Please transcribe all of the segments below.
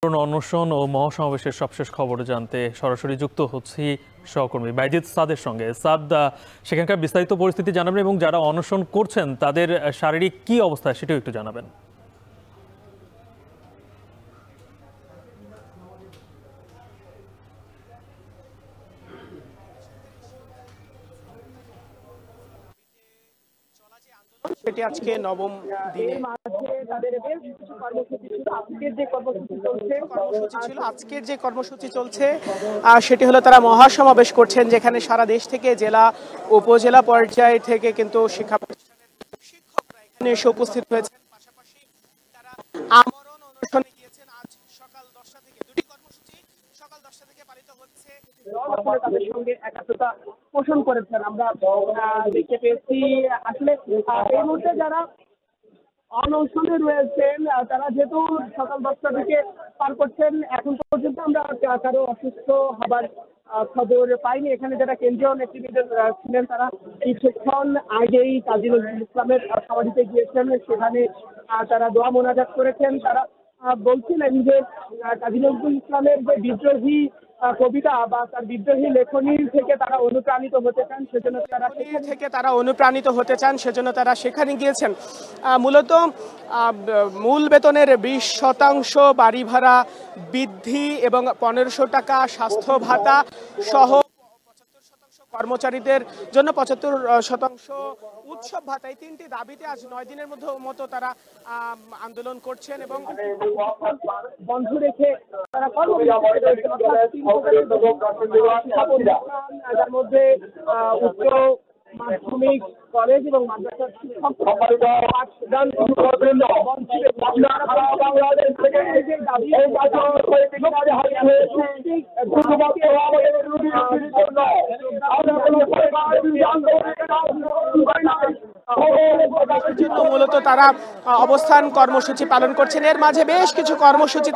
অনশন ও মহাসমাবেশের সবশেষ খবর জানতে সরাসরি যুক্ত হচ্ছি সহকর্মী বাইজিদ সাদের সঙ্গে। সাদ, সেখানকার বিস্তারিত পরিস্থিতি জানাবেন এবং যারা অনশন করছেন তাদের শারীরিক কি অবস্থা সেটাও একটু জানাবেন। সেটি আজকে নবম দিনে আজকের যে কর্মসূচি চলছে সেটি হলো তারা মহাসমাবেশ করছেন, যেখানে সারা দেশ থেকে জেলা উপজেলা পর্যায় থেকে কিন্তু শিক্ষা প্রতিষ্ঠানের শিক্ষকরা এখানে এসে উপস্থিত হয়েছেন। পাশাপাশি তারা আমরণ অনুষ্ঠানে গিয়েছেন। আজ সকাল 10টা থেকে দুটি কর্মসূচি সকাল 10টা থেকে পালিত হচ্ছে। তাদের সঙ্গে একাত্মতা পোষণ করেছেন আমরা দেখতে পেয়েছি। আসলে এই মুহূর্তে যারা অনশনে রয়েছেন তারা যেহেতু সকাল 10টা থেকে পার করছেন, এখন পর্যন্ত আমরা কারো অসুস্থ হবার খবর পাইনি। এখানে যারা কেন্দ্রীয় নেতৃবৃন্দ ছিলেন তারা কিছুক্ষণ আগেই কাজী নজরুল ইসলামের সমাধিতে গিয়েছেন, সেখানে তারা দোয়া মোনাজাত করেছেন। তারা বলছিলেন যে কাজী নজরুল ইসলামের যে বিদ্রোহী কবিতা বা তার বিদ্রোহী লেখনী থেকে তারা অনুপ্রাণিত হতে সেজন্য তারা সেখানে গিয়েছেন। মূলত মূল বেতনের 20% বাড়ি ভাড়া বৃদ্ধি এবং 1500 টাকা স্বাস্থ্য ভাতা সহ 75% কর্মচারীদের জন্য 75% উৎসব ভাতা, এই তিনটি দাবিতে আজ 9 দিনের মতো তারা আন্দোলন করছেন এবং বন্ধ রেখে তারা যার মধ্যে উচ্চ মাধ্যমিক কলেজ এবং মাদ্রাসার শিক্ষক পাঠদান মূলত তারা অবস্থান কর্মসূচি পালন করছেন। এর মাঝে বেশ কিছু কর্মসূচি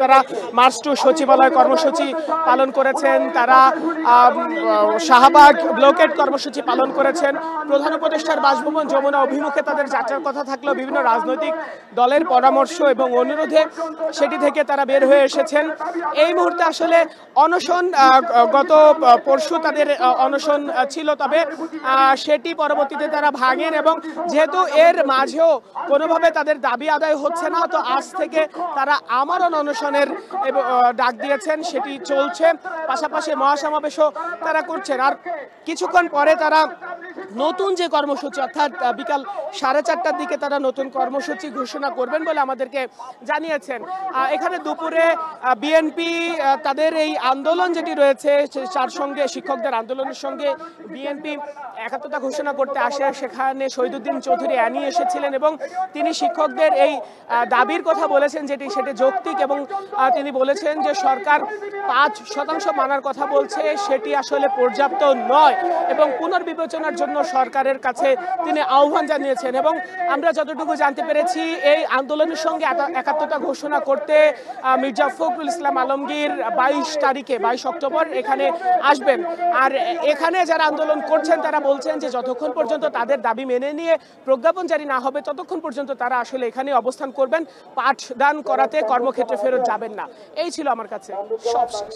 তারা মার্চ টু সচিবালয় কর্মসূচি পালন করেছেন, তারা শাহবাগ ব্লকেট কর্মসূচি পালন করেছেন। প্রধান উপদেষ্টার বাসভবন যমুনা অভিমুখে তাদের যাত্রার কথা থাকলেও বিভিন্ন রাজনৈতিক দলের পরামর্শ এবং অনুরোধে সেটি থেকে তারা বের হয়ে এসেছেন। এই মুহূর্তে আসলে অনশন গত পরশু তাদের অনশন ছিল, তবে সেটি পরবর্তীতে তারা ভাঙেন এবং যেহেতু এর মাঝেও কোনোভাবে তাদের দাবি আদায় হচ্ছে না, তো আজ থেকে তারা আমরণ অনশনের ডাক দিয়েছেন, সেটি চলছে। পাশাপাশি মহাসমাবেশও তারা করছেন। আর কিছুক্ষণ পরে তারা নতুন যে কর্মসূচি অর্থাৎ বিকাল 4:30টার দিকে তারা নতুন কর্মসূচি ঘোষণা করবেন বলে আমাদেরকে জানিয়েছেন। এখানে দুপুরে বিএনপি তাদের এই আন্দোলন যেটি রয়েছে তার সঙ্গে শিক্ষকদের আন্দোলনের সঙ্গে বিএনপি একাত্মতা ঘোষণা করতে আসে। সেখানে শহীদুদ্দিন চৌধুরী অ্যানি এসেছিলেন এবং তিনি শিক্ষকদের এই দাবির কথা বলেছেন, সেটি যৌক্তিক এবং তিনি বলেছেন যে সরকার 5% মানার কথা বলছে, সেটি আসলে পর্যাপ্ত নয় এবং পুনর্বিবেচনার জন্য সরকারের কাছে তিনি আহ্বান জানিয়েছেন। এবং আমরা যতটুকু জানতে পেরেছি এই আন্দোলনের সঙ্গে একাত্মতা ঘোষণা করতে মির্জা ফখরুল ইসলাম আলমগীর 22 অক্টোবর এখানে আসবেন। আর এখানে যারা আন্দোলন করছেন তারা বলছেন যে যতক্ষণ পর্যন্ত তাদের দাবি মেনে নিয়ে প্রজ্ঞাপন জারি না হবে ততক্ষণ পর্যন্ত তারা আসলে এখানে অবস্থান করবেন, পাঠদান করাতে কর্মক্ষেত্রে ফেরত যাবেন না। এই ছিল আমার কাছে সবশেষ।